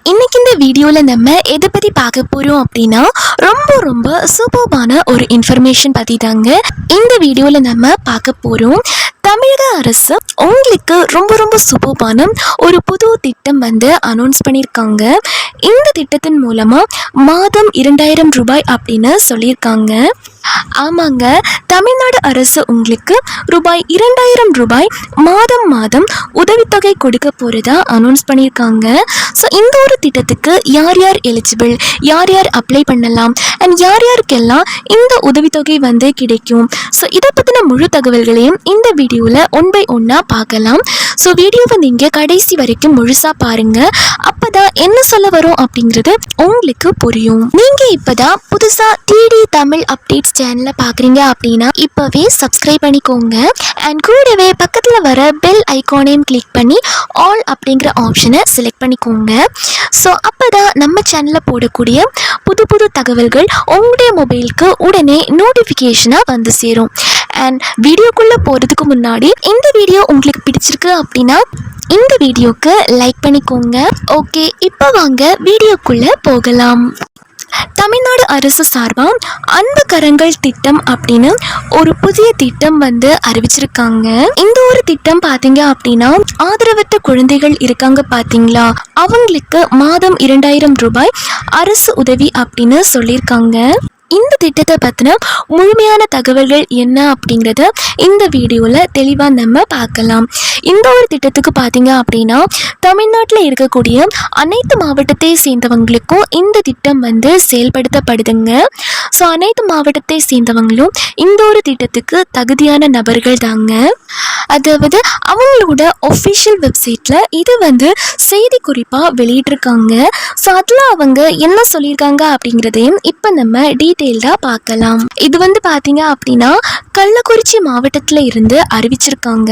இன்னைக்கு இந்த வீடியோவில் நம்ம எதை பற்றி பார்க்க போகிறோம் அப்படின்னா ரொம்ப சூப்பர்பான ஒரு இன்ஃபர்மேஷன் பற்றி தாங்க இந்த வீடியோவில் நம்ம பார்க்க போகிறோம். தமிழக அரசு உங்களுக்கு ரொம்ப சூப்பர்பான ஒரு புது திட்டம் அனௌன்ஸ் பண்ணியிருக்காங்க. இந்த திட்டத்தின் மூலமாக மாதம் 2000 ரூபாய் அப்படின்னு சொல்லியிருக்காங்க. ஆமாங்க, தமிழ்நாடு அரசு உங்களுக்கு ரூபாய் 2000 ரூபாய் மாதம் உதவித்தொகை கொடுக்க போகிறதா அனௌன்ஸ் பண்ணியிருக்காங்க. ஸோ இந்த ஒரு திட்டத்துக்கு யார் எலிஜிபிள், யார் அப்ளை பண்ணலாம் அண்ட் யாருக்கெல்லாம் இந்த உதவித்தொகை கிடைக்கும், ஸோ இதை பற்றின முழு தகவல்களையும் இந்த வீடியோவில் ஒன் பை ஒன்னாக பார்க்கலாம். ஸோ வீடியோவை நீங்கள் கடைசி வரைக்கும் முழுசாக பாருங்கள். அப்போ தான் என்ன சொல்ல வரோம் அப்படிங்கிறது உங்களுக்கு புரியும். நீங்கள் இப்போ தான் புதுசாக டிடி தமிழ் அப்டேட்ஸ் சேனலை பார்க்குறீங்க அப்படின்னா இப்போவே சப்ஸ்கிரைப் பண்ணிக்கோங்க. அண்ட் கூடவே பக்கத்தில் வர பெல் ஐக்கானையும் கிளிக் பண்ணி ஆல் அப்படிங்கிற ஆப்ஷனை செலக்ட் பண்ணிக்கோங்க. ஸோ அப்போ தான் நம்ம சேனலில் போடக்கூடிய புது தகவல்கள் உங்களுடைய மொபைலுக்கு உடனே நோட்டிஃபிகேஷனாக வந்து சேரும். அண்ட் வீடியோக்குள்ளே போகிறதுக்கு முன்னாடி இந்த வீடியோ உங்களுக்கு பிடிச்சிருக்கு அப்படின்னா இந்த வீடியோக்கு லைக் பண்ணிக்கோங்க. ஓகே, இப்போ வாங்க வீடியோக்குள்ளே போகலாம். தமிழ்நாடு அரசு சார்பாக அன்பு கரங்கள் திட்டம் அப்படின்னு ஒரு புதிய திட்டம் அறிவிச்சிருக்காங்க. இந்த ஒரு திட்டம் பார்த்தீங்க அப்படின்னா ஆதரவற்ற குழந்தைகள் இருக்காங்க பார்த்தீங்களா, அவங்களுக்கு மாதம் 2000 ரூபாய் அரசு உதவி அப்படின்னு சொல்லியிருக்காங்க. இந்த திட்டத்தை பற்றின முழுமையான தகவல்கள் என்ன அப்படிங்கிறத இந்த வீடியோவில் தெளிவாக நம்ம பார்க்கலாம். இந்த ஒரு திட்டத்துக்கு பார்த்தீங்க அப்படின்னா தமிழ்நாட்டில் இருக்கக்கூடிய அனைத்து மாவட்டத்தை சேர்ந்தவங்களுக்கும் இந்த திட்டம் செயல்படுத்தப்படுதுங்க. ஸோ அனைத்து மாவட்டத்தை சேர்ந்தவங்களும் இந்த ஒரு திட்டத்துக்கு தகுதியான நபர்கள் தாங்க. அதாவது அவங்களோட ஒஃபிஷியல் வெப்சைட்டில் இது செய்தி குறிப்பாக வெளியிட்டிருக்காங்க. ஸோ அதில் அவங்க என்ன சொல்லியிருக்காங்க அப்படிங்கிறதையும் இப்போ நம்ம டீட்டெயில்டாக பார்க்கலாம். இது பார்த்தீங்க அப்படின்னா கள்ளக்குறிச்சி மாவட்டத்தில் இருந்து அறிவிச்சிருக்காங்க.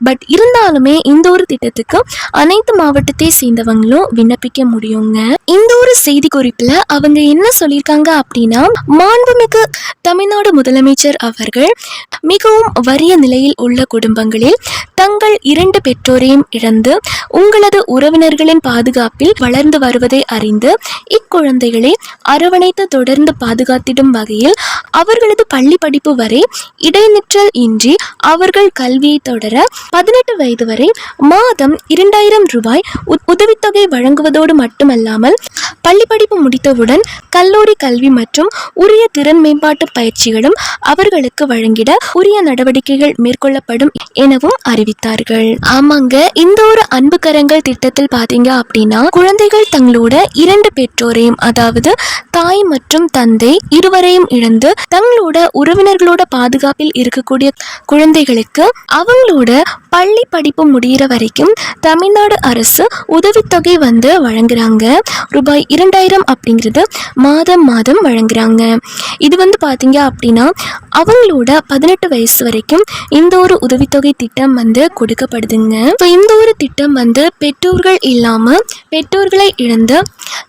பட் இருந்தாலுமே இந்த ஒரு திட்டத்துக்கு அனைத்து மாவட்டத்தை சேர்ந்தவங்களும் விண்ணப்பிக்க முடியுங்க. இந்த ஒரு செய்தி குறிப்பில் அவங்க என்ன சொல்லியிருக்காங்க அப்படின்னா, மாண்புமிகு தமிழ்நாடு முதலமைச்சர் அவர்கள் மிகவும் வறிய நிலையில் உள்ள குடும்பங்களில் தங்கள் 2 பெற்றோரையும் இழந்து உங்களது உறவினர்களின் பாதுகாப்பில் வளர்ந்து வருவதை அறிந்து இக்குழந்தைகளை அரவணைத்து தொடர்ந்து பாதுகாத்திடும் வகையில் அவர்களது பள்ளி படிப்பு வரை இடைநிற்றல் இன்றி அவர்கள் கல்வியை தொடர 18 வயது வரை மாதம் 2000 ரூபாய் உதவித்தொகை வழங்குவதோடு மட்டுமல்லாமல் பள்ளி படிப்பு முடித்தவுடன் கல்லூரி கல்வி மற்றும் உரிய திறன் மேம்பாட்டு பயிற்சிகளும் அவர்களுக்கு வழங்கிட உரிய நடவடிக்கைகள் மேற்கொள்ளப்படும் எனவும் அறிவித்தார்கள். ஆமாங்க, இந்த ஒரு அன்பு கரங்கள் திட்டத்தில் பாத்தீங்க அப்படின்னா குழந்தைகள் தங்களோட 2 பெற்றோரையும், அதாவது தாய் மற்றும் தந்தை இருவரையும் இழந்து தங்களோட உறவினர்களோட பாதுகாப்பில் இருக்கக்கூடிய குழந்தைகளுக்கு அவங்களோட பள்ளி படிப்பு முடிகிற வரைக்கும் தமிழ்நாடு அரசு உதவித்தொகை வழங்குறாங்க. ரூபாய் 2000 அப்படிங்கிறது மாதம் வழங்குறாங்க. இது பார்த்தீங்க அப்படின்னா அவங்களோட 18 வயசு வரைக்கும் இந்த ஒரு உதவித்தொகை திட்டம் கொடுக்கப்படுதுங்க. ஸோ இந்த ஒரு திட்டம் பெற்றோர்கள் இல்லாமல் பெற்றோர்களை இழந்து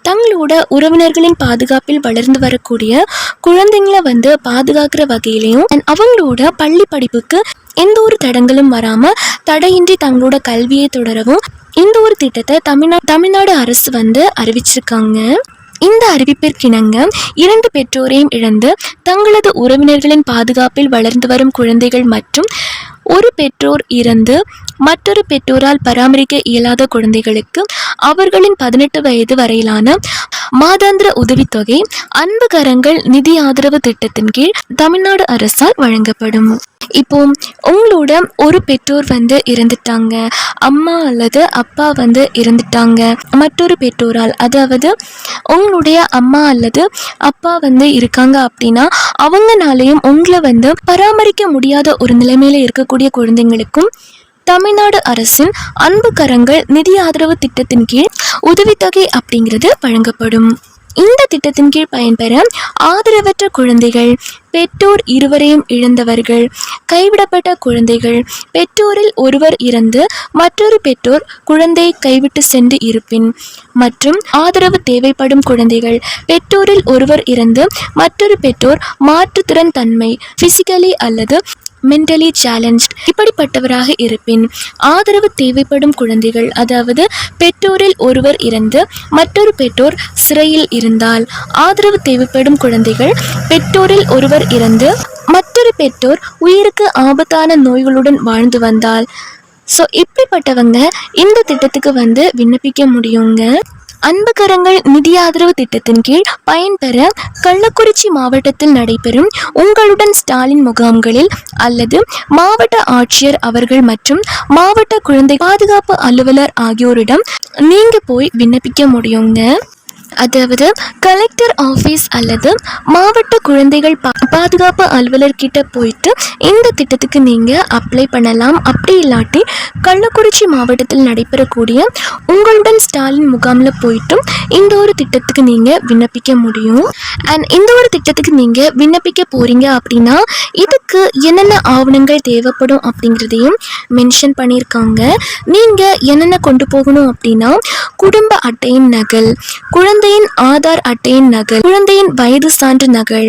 தங்களோட உறவினர்களின் பாதுகாப்பில் வளர்ந்து வரக்கூடிய குழந்தைங்களை பாதுகாக்கிற வகையிலையும் அவங்களோட பள்ளி படிப்புக்கு எந்த ஒரு தடங்களும் வராம தடையின்றி தங்களோட கல்வியை தொடரவும் இந்த ஒரு திட்டத்தை தமிழ்நாடு அரசு அறிவிச்சிருக்காங்க. இந்த அறிவிப்பிற்கிணங்க 2 பெற்றோரையும் இழந்து தங்களது உறவினர்களின் பாதுகாப்பில் வளர்ந்து வரும் குழந்தைகள் மற்றும் ஒரு பெற்றோர் இறந்து மற்றொரு பெற்றோரால் பராமரிக்க இயலாத குழந்தைகளுக்கு அவர்களின் 18 வயது வரையிலான மாதாந்திர உதவித்தொகை அன்பு கரங்கள் நிதி ஆதரவு திட்டத்தின் கீழ் தமிழ்நாடு அரசால் வழங்கப்படும். இப்போ உங்களோட ஒரு பெற்றோர் இறந்துட்டாங்க, அம்மா அல்லது அப்பா இறந்துட்டாங்க, மற்றொரு பெற்றோரால், அதாவது உங்களுடைய அம்மா அல்லது அப்பா இருக்காங்க அப்படின்னா அவங்கனாலையும் உங்களை பராமரிக்க முடியாத ஒரு நிலைமையில இருக்கக்கூடிய குழந்தைங்களுக்கும் தமிழ்நாடு அரசின் அன்பு கரங்கள் நிதி ஆதரவு திட்டத்தின் கீழ் உதவித்தொகை அப்படிங்கிறது வழங்கப்படும். இந்த திட்டத்தின் கீழ் பயன்பெற ஆதரவற்ற குழந்தைகள், பெற்றோர் இருவரையும் இழந்தவர்கள், கைவிடப்பட்ட குழந்தைகள், பெற்றோரில் ஒருவர் இறந்து மற்றொரு பெற்றோர் குழந்தையை கைவிட்டு சென்று இருப்பின் மற்றும் ஆதரவு தேவைப்படும் குழந்தைகள், பெற்றோரில் ஒருவர் இறந்து மற்றொரு பெற்றோர் மாற்றுத்திறன் தன்மை, பிசிக்கலி அல்லது மென்டலி சேலஞ்ச் இப்படிப்பட்டவராக இருப்பின், ஆதரவு தேவைப்படும் குழந்தைகள், அதாவது பெற்றோரில் ஒருவர் இறந்து மற்றொரு பெற்றோர் சிறையில் இருந்தால், ஆதரவு தேவைப்படும் குழந்தைகள், பெற்றோரில் ஒருவர் இறந்து மற்றொரு பெற்றோர் உயிருக்கு ஆபத்தான நோய்களுடன் வாழ்ந்து வந்தால், ஸோ இப்படிப்பட்டவங்க இந்த திட்டத்துக்கு விண்ணப்பிக்க முடியுங்க. அன்புக்கரங்கள் நிதி ஆதரவு திட்டத்தின் கீழ் பயன்பெற கள்ளக்குறிச்சி மாவட்டத்தில் நடைபெறும் உங்களுடன் ஸ்டாலின் முகாம்களில் அல்லது மாவட்ட ஆட்சியர் அவர்கள் மற்றும் மாவட்ட குழந்தை பாதுகாப்பு அலுவலர் ஆகியோரிடம் நீங்க போய் விண்ணப்பிக்க முடியுங்க. அதாவது கலெக்டர் ஆஃபீஸ் அல்லது மாவட்ட குழந்தைகள் பாதுகாப்பு அலுவலர்கிட்ட போயிட்டு இந்த திட்டத்துக்கு நீங்கள் அப்ளை பண்ணலாம். அப்படி இல்லாட்டி கள்ளக்குறிச்சி மாவட்டத்தில் நடைபெறக்கூடிய உங்களுடன் ஸ்டாலின் முகாமில் போயிட்டும் இந்த ஒரு திட்டத்துக்கு நீங்கள் விண்ணப்பிக்க முடியும். அண்ட் இந்த ஒரு திட்டத்துக்கு நீங்கள் விண்ணப்பிக்க போகிறீங்க அப்படின்னா இதுக்கு என்னென்ன ஆவணங்கள் தேவைப்படும் அப்படிங்கிறதையும் மென்ஷன் பண்ணியிருக்காங்க. நீங்கள் என்னென்ன கொண்டு போகணும் அப்படின்னா, குடும்ப அட்டையின் நகல், குழந்தையின் ஆதார் அட்டையின் நகல், குழந்தையின் வயது சான்று நகல்,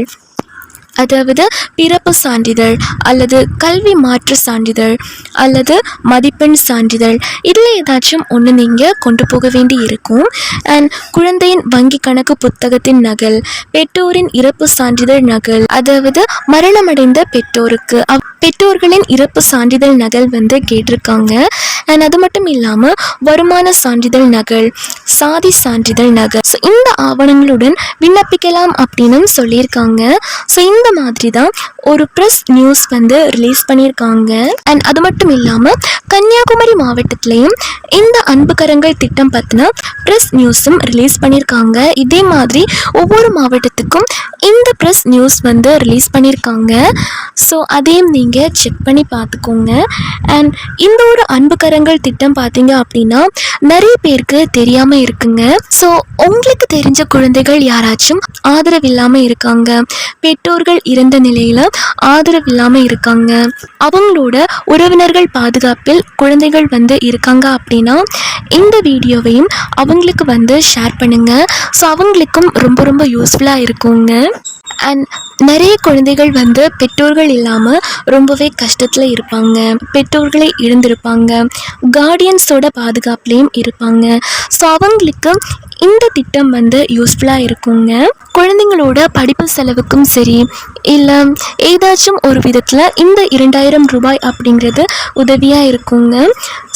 அதாவது பிறப்பு சான்றிதழ் அல்லது கல்வி மாற்று சான்றிதழ் அல்லது மதிப்பெண் சான்றிதழ், இதில் ஏதாச்சும் ஒன்று நீங்கள் கொண்டு போக வேண்டி இருக்கும். அண்ட் குழந்தையின் வங்கி கணக்கு புத்தகத்தின் நகல், பெற்றோரின் இறப்பு சான்றிதழ் நகல், அதாவது மரணமடைந்த பெற்றோருக்கு பெற்றோர்களின் இறப்பு சான்றிதழ் நகல் கேட்டிருக்காங்க. அண்ட் அது மட்டும் இல்லாமல் வருமான சான்றிதழ் நகல், சாதி சான்றிதழ் நகல். ஸோ இந்த ஆவணங்களுடன் விண்ணப்பிக்கலாம் அப்படின்னு சொல்லியிருக்காங்க. ஸோ இந்த மாதிரி தான் ஒரு ப்ரெஸ் நியூஸ் ரிலீஸ் பண்ணியிருக்காங்க. அண்ட் அது மட்டும் இல்லாமல் கன்னியாகுமரி மாவட்டத்திலையும் இந்த அன்புக்கரங்கள் திட்டம் பற்றின ப்ரெஸ் நியூஸும் ரிலீஸ் பண்ணியிருக்காங்க. இதே மாதிரி ஒவ்வொரு மாவட்டத்துக்கும் இந்த ப்ரெஸ் நியூஸ் ரிலீஸ் பண்ணியிருக்காங்க. ஸோ அதையும் நீங்கள் செக் பண்ணி பார்த்துக்கோங்க. அண்ட் இந்த ஒரு அன்புக்கரங்கள் திட்டம் பார்த்தீங்க அப்படின்னா நிறைய பேருக்கு தெரியாமல் இருக்குங்க. ஸோ உங்களுக்கு தெரிஞ்ச குழந்தைகள் யாராச்சும் ஆதரவு இல்லாமல் இருக்காங்க, பெற்றோர்கள் இறந்த நிலையில் ஆதரவு இல்லாமல் இருக்காங்க, அவங்களோட உறவினர்கள் பாதுகாப்பில் குழந்தைகள் இருக்காங்க அப்படின்னா இந்த வீடியோவையும் அவங்களுக்கு ஷேர் பண்ணுங்கள். ஸோ அவங்களுக்கும் ரொம்ப ரொம்ப யூஸ்ஃபுல்லாக இருக்குங்க. அண்ட் நிறைய குழந்தைகள் பெற்றோர்கள் இல்லாமல் ரொம்பவே கஷ்டத்தில் இருப்பாங்க, பெற்றோர்களை இழந்திருப்பாங்க, கார்டியன்ஸோட பாதுகாப்புலேயும் இருப்பாங்க. ஸோ அவங்களுக்கு இந்த திட்டம் யூஸ்ஃபுல்லாக இருக்குங்க. குழந்தைங்களோட படிப்பு செலவுக்கும் சரி, இல்லை ஏதாச்சும் ஒரு விதத்தில் இந்த 2000 ரூபாய் அப்படிங்கிறது உதவியாக இருக்குங்க.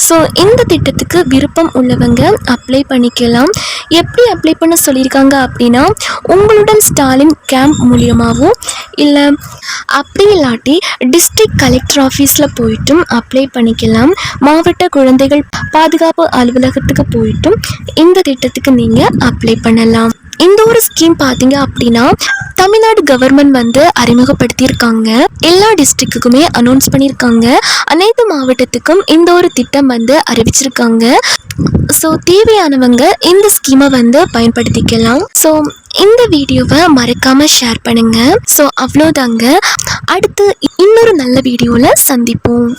ஸோ இந்த திட்டத்துக்கு விருப்பம் உள்ளவங்க அப்ளை பண்ணிக்கலாம். எப்படி அப்ளை பண்ண சொல்லியிருக்காங்க அப்படின்னா, உங்களுடன் ஸ்டாலின் கேம்ப் மூலியமாகவும் இல்லை அப்படி இல்லாட்டி டிஸ்ட்ரிக்ட் கலெக்டர் ஆஃபீஸில் போயிட்டும் அப்ளை பண்ணிக்கலாம். மாவட்ட குழந்தைகள் பாதுகாப்பு அலுவலகத்துக்கு போயிட்டும் இந்த திட்டத்துக்கு நீங்கள் அப்ளை பண்ணலாம். இந்த ஒரு ஸ்கீம் பார்த்தீங்க அப்படின்னா தமிழ்நாடு கவர்மெண்ட் அறிமுகப்படுத்தியிருக்காங்க. எல்லா டிஸ்ட்ரிக்ட்டுக்குமே அனௌன்ஸ் பண்ணியிருக்காங்க. அனைத்து மாவட்டத்துக்கும் இந்த ஒரு திட்டம் அறிவிச்சிருக்காங்க. ஸோ தேவையானவங்க இந்த ஸ்கீமை பயன்படுத்திக்கலாம். ஸோ இந்த வீடியோவை மறக்காமல் ஷேர் பண்ணுங்கள். ஸோ அவ்வளோதாங்க. அடுத்து இன்னொரு நல்ல வீடியோவில் சந்திப்போம்.